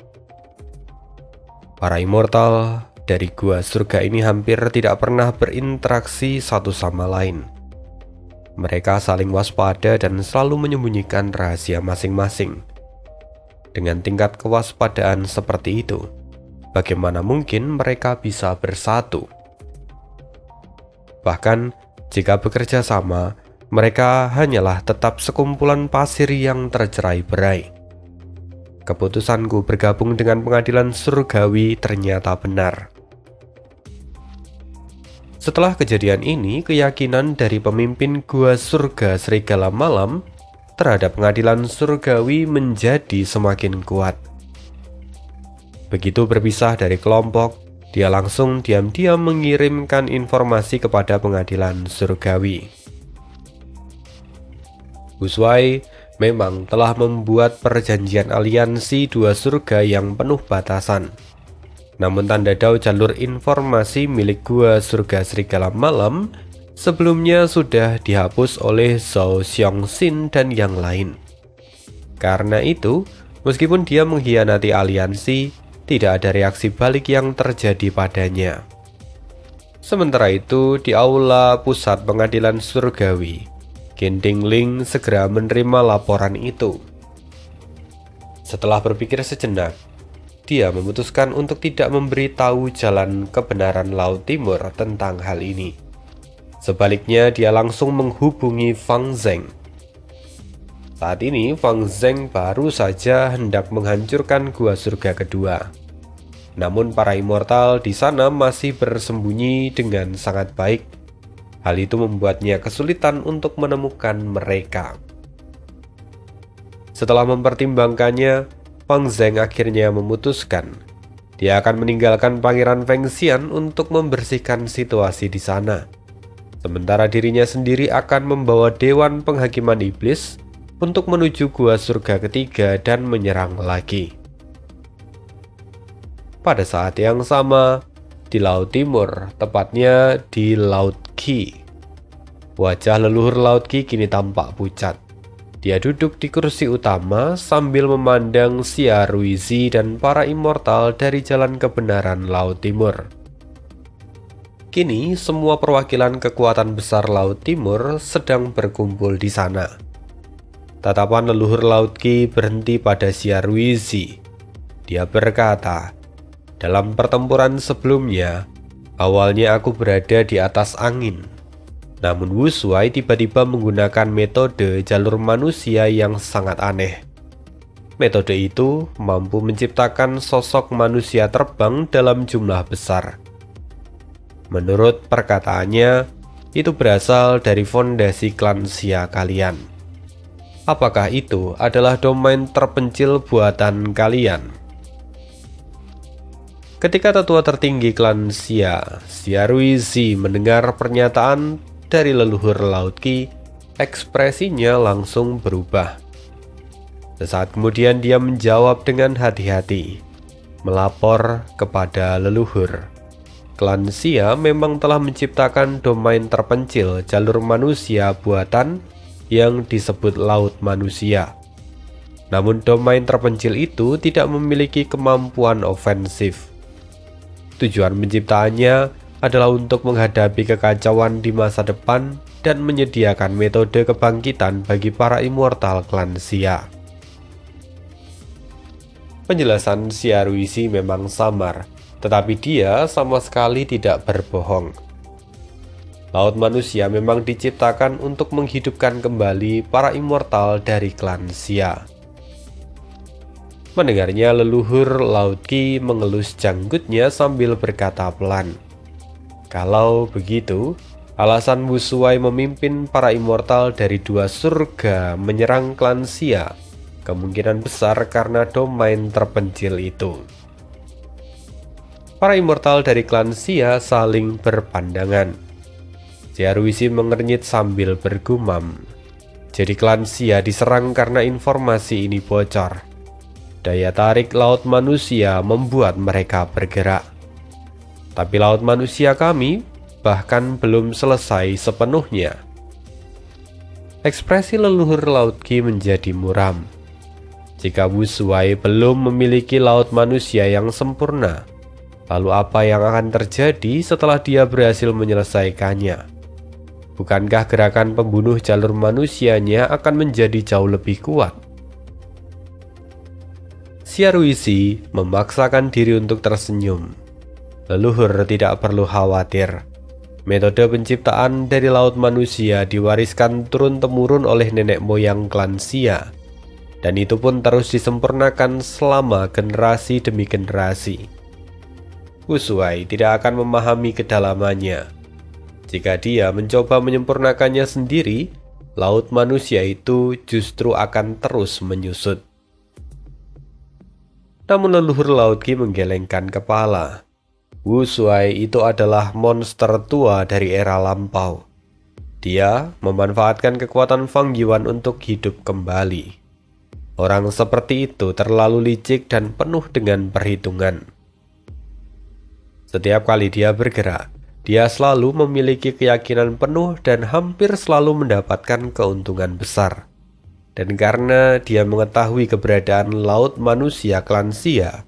Para immortal dari Gua Surga ini hampir tidak pernah berinteraksi satu sama lain. Mereka saling waspada dan selalu menyembunyikan rahasia masing-masing. Dengan tingkat kewaspadaan seperti itu, bagaimana mungkin mereka bisa bersatu? Bahkan, jika bekerja sama, mereka hanyalah tetap sekumpulan pasir yang tercerai-berai. Keputusanku bergabung dengan pengadilan surgawi ternyata benar. Setelah kejadian ini, keyakinan dari pemimpin Gua Surga Serigala Malam terhadap pengadilan surgawi menjadi semakin kuat. Begitu berpisah dari kelompok, dia langsung diam-diam mengirimkan informasi kepada pengadilan surgawi. Wu Shuai memang telah membuat perjanjian aliansi dua surga yang penuh batasan. Namun tanda dao jalur informasi milik Gua Surga Serigala Malam sebelumnya sudah dihapus oleh Zhao Xiongxin dan yang lain. Karena itu, meskipun dia mengkhianati aliansi, tidak ada reaksi balik yang terjadi padanya. Sementara itu, di aula pusat pengadilan surgawi, Qin Dingling segera menerima laporan itu. Setelah berpikir sejenak, dia memutuskan untuk tidak memberitahu jalan kebenaran Laut Timur tentang hal ini. Sebaliknya, dia langsung menghubungi Fang Zeng. Saat ini, Fang Zeng baru saja hendak menghancurkan Gua Surga kedua. Namun para immortal di sana masih bersembunyi dengan sangat baik. Hal itu membuatnya kesulitan untuk menemukan mereka. Setelah mempertimbangkannya, Fang Zeng akhirnya memutuskan dia akan meninggalkan Pangeran Feng Xian untuk membersihkan situasi di sana. Sementara dirinya sendiri akan membawa Dewan Penghakiman Iblis untuk menuju Gua Surga ketiga dan menyerang lagi. Pada saat yang sama, di Laut Timur, tepatnya di Laut Qi, wajah leluhur Laut Qi kini tampak pucat. Dia duduk di kursi utama sambil memandang Xia Ruizi dan para immortal dari jalan kebenaran Laut Timur. Kini, semua perwakilan kekuatan besar Laut Timur sedang berkumpul di sana. Tatapan leluhur Laut Qi berhenti pada Xia Ruizi. Dia berkata, "Dalam pertempuran sebelumnya, awalnya aku berada di atas angin. Namun Wu Shuai tiba-tiba menggunakan metode jalur manusia yang sangat aneh. Metode itu mampu menciptakan sosok manusia terbang dalam jumlah besar. Menurut perkataannya, itu berasal dari fondasi klan Xia kalian. Apakah itu adalah domain terpencil buatan kalian?" Ketika tetua tertinggi klan Xia, Xia Ruizi, mendengar pernyataan dari leluhur Laut Qi, ekspresinya langsung berubah. Sesaat kemudian dia menjawab dengan hati-hati, melapor kepada leluhur. Klan Xia memang telah menciptakan domain terpencil jalur manusia buatan yang disebut Laut Manusia. Namun domain terpencil itu tidak memiliki kemampuan ofensif. Tujuan penciptaannya adalah untuk menghadapi kekacauan di masa depan dan menyediakan metode kebangkitan bagi para immortal klan Xia. Penjelasan Xia Ruizi memang samar, tetapi dia sama sekali tidak berbohong. Laut Manusia memang diciptakan untuk menghidupkan kembali para immortal dari klan Xia. Mendengarnya, leluhur Laut Qi mengelus janggutnya sambil berkata pelan, "Kalau begitu, alasan Wu Shuai memimpin para immortal dari dua surga menyerang klan Xia kemungkinan besar karena domain terpencil itu." Para immortal dari klan Xia saling berpandangan. Xia Ruizi mengernyit sambil bergumam. Jadi klan Xia diserang karena informasi ini bocor. Daya tarik Laut Manusia membuat mereka bergerak. Tapi Laut Manusia kami bahkan belum selesai sepenuhnya. Ekspresi leluhur Laut Qi menjadi muram. Jika Wu Shuai belum memiliki Laut Manusia yang sempurna, lalu apa yang akan terjadi setelah dia berhasil menyelesaikannya? Bukankah gerakan pembunuh jalur manusianya akan menjadi jauh lebih kuat? Xia Ruizi memaksakan diri untuk tersenyum. Leluhur tidak perlu khawatir. Metode penciptaan dari Laut Manusia diwariskan turun-temurun oleh nenek moyang klan Xia, dan itu pun terus disempurnakan selama generasi demi generasi. Wu Shuai tidak akan memahami kedalamannya. Jika dia mencoba menyempurnakannya sendiri, Laut Manusia itu justru akan terus menyusut. Namun leluhur Laut Qi menggelengkan kepala. Wu Shuai itu adalah monster tua dari era lampau. Dia memanfaatkan kekuatan Fang Yuan untuk hidup kembali. Orang seperti itu terlalu licik dan penuh dengan perhitungan. Setiap kali dia bergerak, dia selalu memiliki keyakinan penuh dan hampir selalu mendapatkan keuntungan besar. Dan karena dia mengetahui keberadaan Laut Manusia klan Xia,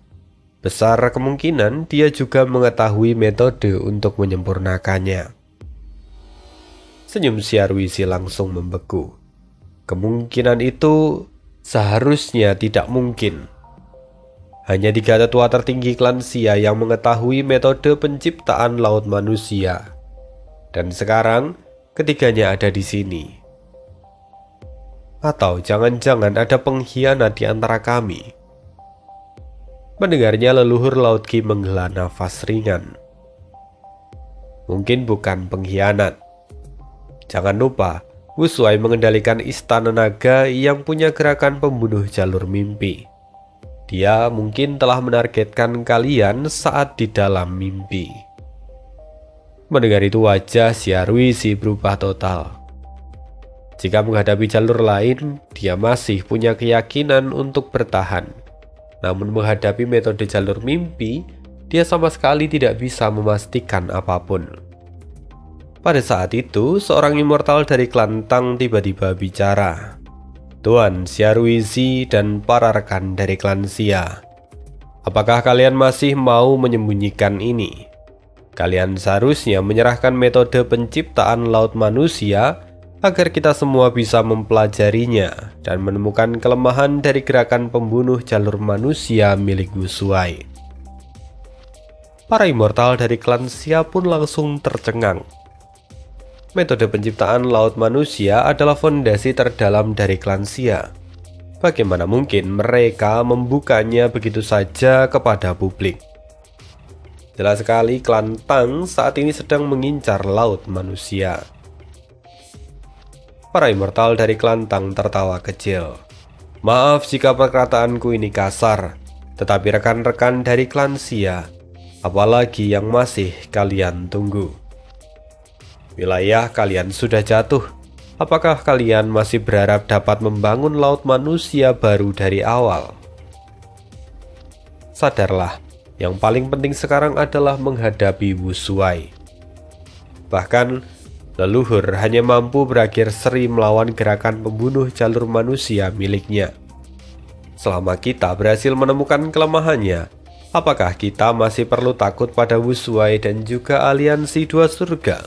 besar kemungkinan dia juga mengetahui metode untuk menyempurnakannya. Senyum Xia Ruizi langsung membeku. Kemungkinan itu seharusnya tidak mungkin. Hanya 3 tetua tertinggi klan Xia yang mengetahui metode penciptaan Laut Manusia. Dan sekarang, ketiganya ada di sini. Atau jangan-jangan ada pengkhianat di antara kami. Mendengarnya, leluhur Laut Qi menghela nafas ringan. Mungkin bukan pengkhianat. Jangan lupa, Wu Shuai mengendalikan istana naga yang punya gerakan pembunuh jalur mimpi. Dia mungkin telah menargetkan kalian saat di dalam mimpi. Mendengar itu, wajah Xia Ruizi berubah total. Jika menghadapi jalur lain, dia masih punya keyakinan untuk bertahan. Namun menghadapi metode jalur mimpi, dia sama sekali tidak bisa memastikan apapun. Pada saat itu, seorang immortal dari klan Tang tiba-tiba bicara. "Tuan Xia Ruizi dan para rekan dari klan Xia, apakah kalian masih mau menyembunyikan ini? Kalian seharusnya menyerahkan metode penciptaan laut manusia agar kita semua bisa mempelajarinya dan menemukan kelemahan dari gerakan pembunuh jalur manusia milik Wu Shuai. Para immortal dari klan Xia pun langsung tercengang. Metode penciptaan laut manusia adalah fondasi terdalam dari klan Xia. Bagaimana mungkin mereka membukanya begitu saja kepada publik? Jelas sekali klan Tang saat ini sedang mengincar laut manusia. Para immortal dari klan Tang tertawa kecil. Maaf jika perkataanku ini kasar, tetapi rekan-rekan dari klan Xia, apalagi yang masih kalian tunggu? Wilayah kalian sudah jatuh. Apakah kalian masih berharap dapat membangun laut manusia baru dari awal? Sadarlah, yang paling penting sekarang adalah menghadapi Wu Shuai. Bahkan, leluhur hanya mampu berakhir seri melawan gerakan pembunuh jalur manusia miliknya. Selama kita berhasil menemukan kelemahannya, apakah kita masih perlu takut pada Wu Shuai dan juga aliansi dua surga?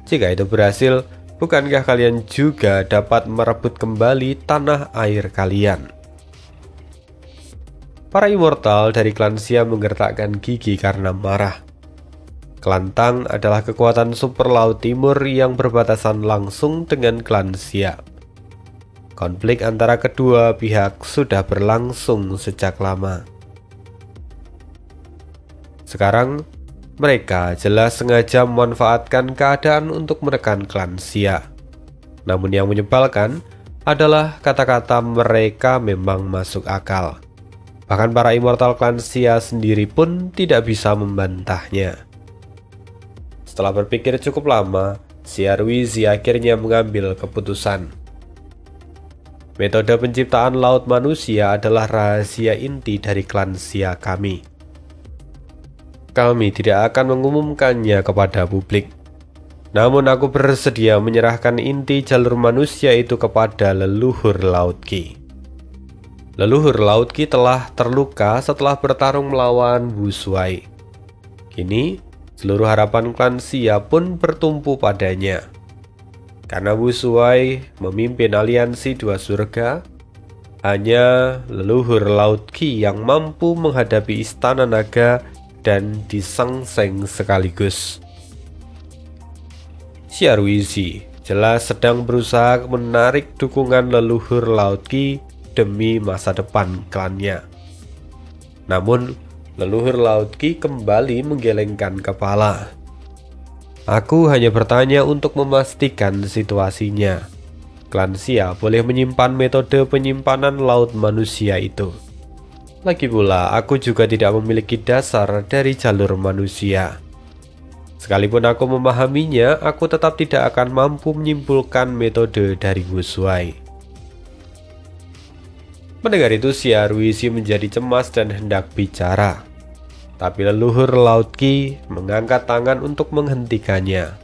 Jika itu berhasil, bukankah kalian juga dapat merebut kembali tanah air kalian? Para immortal dari klan Xia menggertakkan gigi karena marah. Klan Tang adalah kekuatan super laut timur yang berbatasan langsung dengan klan Xia. Konflik antara kedua pihak sudah berlangsung sejak lama. Sekarang, mereka jelas sengaja memanfaatkan keadaan untuk menekan klan Xia. Namun yang menyebalkan adalah kata-kata mereka memang masuk akal. Bahkan para immortal klan Xia sendiri pun tidak bisa membantahnya. Setelah berpikir cukup lama, Xia Ruizi akhirnya mengambil keputusan. Metode penciptaan laut manusia adalah rahasia inti dari klan Xia kami. Kami tidak akan mengumumkannya kepada publik. Namun aku bersedia menyerahkan inti jalur manusia itu kepada leluhur Laut Qi. Leluhur Laut Qi telah terluka setelah bertarung melawan Wu Shuai. Kini, seluruh harapan klan Xia pun bertumpu padanya. Karena Wu Shuai memimpin aliansi dua surga, hanya leluhur Laut Qi yang mampu menghadapi istana naga dan disengseng sekaligus. Xia Ruizi jelas sedang berusaha menarik dukungan leluhur Laut Qi demi masa depan klannya. Namun, leluhur Laut Qi kembali menggelengkan kepala. Aku hanya bertanya untuk memastikan situasinya. Klan Xia boleh menyimpan metode penyimpanan laut manusia itu. Lagi pula, aku juga tidak memiliki dasar dari jalur manusia. Sekalipun aku memahaminya, aku tetap tidak akan mampu menyimpulkan metode dari Wu Shuai. Mendengar itu, Xia Ruizi menjadi cemas dan hendak bicara. Tapi leluhur Laut Qi mengangkat tangan untuk menghentikannya.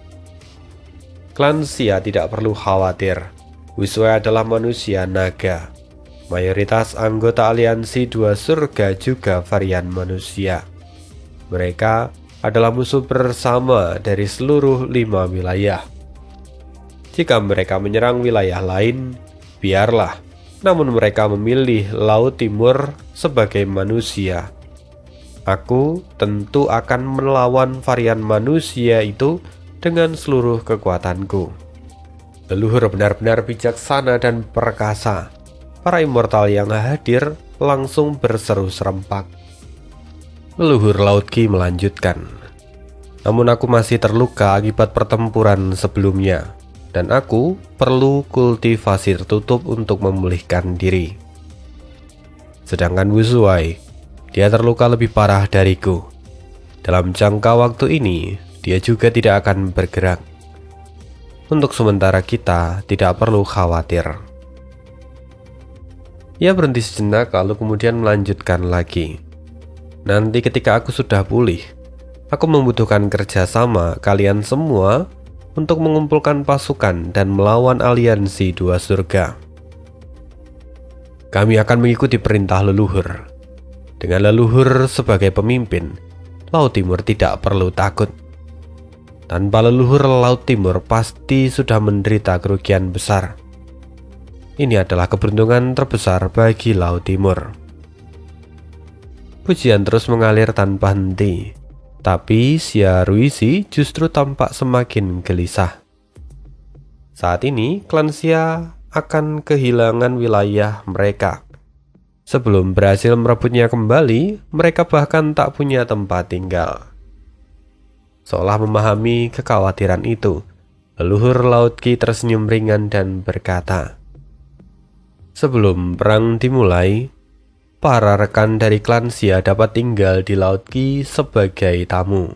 Klan Xia tidak perlu khawatir. Wu Shuai adalah manusia naga. Mayoritas anggota aliansi dua surga juga varian manusia. Mereka adalah musuh bersama dari seluruh 5 wilayah. Jika mereka menyerang wilayah lain, biarlah. Namun mereka memilih Laut Timur sebagai manusia. Aku tentu akan melawan varian manusia itu dengan seluruh kekuatanku. Leluhur benar-benar bijaksana dan perkasa. Para immortal yang hadir langsung berseru serempak. Leluhur Laut Qi melanjutkan. Namun aku masih terluka akibat pertempuran sebelumnya. Dan aku perlu kultivasi tertutup untuk memulihkan diri. Sedangkan Wu Shuai, dia terluka lebih parah dariku. Dalam jangka waktu ini, dia juga tidak akan bergerak. Untuk sementara kita tidak perlu khawatir. Ia berhenti sejenak lalu kemudian melanjutkan lagi. Nanti ketika aku sudah pulih, aku membutuhkan kerjasama kalian semua untuk mengumpulkan pasukan dan melawan aliansi dua surga. Kami akan mengikuti perintah leluhur. Dengan leluhur sebagai pemimpin, Laut Timur tidak perlu takut. Tanpa leluhur Laut Timur pasti sudah menderita kerugian besar. Ini adalah keberuntungan terbesar bagi Laut Timur. Pujian terus mengalir tanpa henti, tapi Xia Ruizi justru tampak semakin gelisah. Saat ini, klan Xia akan kehilangan wilayah mereka. Sebelum berhasil merebutnya kembali, mereka bahkan tak punya tempat tinggal. Seolah memahami kekhawatiran itu, leluhur Laut Qi tersenyum ringan dan berkata, "Sebelum perang dimulai, para rekan dari klan Xia dapat tinggal di Laut Qi sebagai tamu."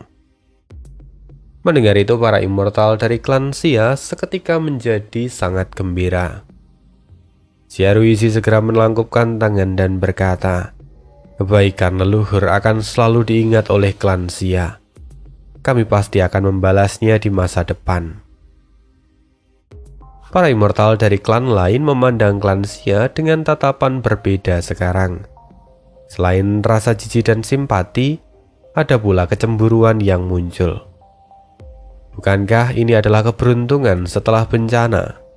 Mendengar itu, para immortal dari klan Xia seketika menjadi sangat gembira. Xia Ruizi segera melangkupkan tangan dan berkata, "Kebaikan leluhur akan selalu diingat oleh klan Xia. Kami pasti akan membalasnya di masa depan." Para immortal dari klan lain memandang klan Xia dengan tatapan berbeda sekarang. Selain rasa jijik dan simpati, ada pula kecemburuan yang muncul. Bukankah ini adalah keberuntungan setelah bencana?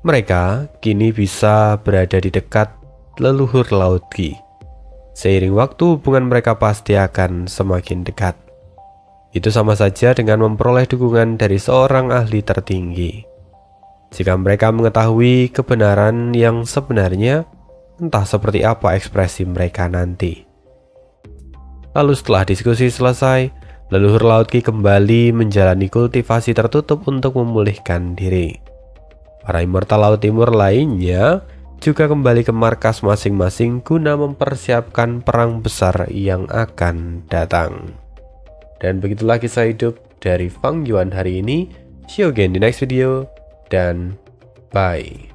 Mereka kini bisa berada di dekat leluhur Laut Qi. Seiring waktu, hubungan mereka pasti akan semakin dekat. Itu sama saja dengan memperoleh dukungan dari seorang ahli tertinggi. Jika mereka mengetahui kebenaran yang sebenarnya, entah seperti apa ekspresi mereka nanti. Lalu setelah diskusi selesai, leluhur Laut Qi kembali menjalani kultivasi tertutup untuk memulihkan diri. Para immortal Laut Timur lainnya juga kembali ke markas masing-masing guna mempersiapkan perang besar yang akan datang. Dan begitulah kisah hidup dari Fang Yuan hari ini. See you again di next video, dan bye.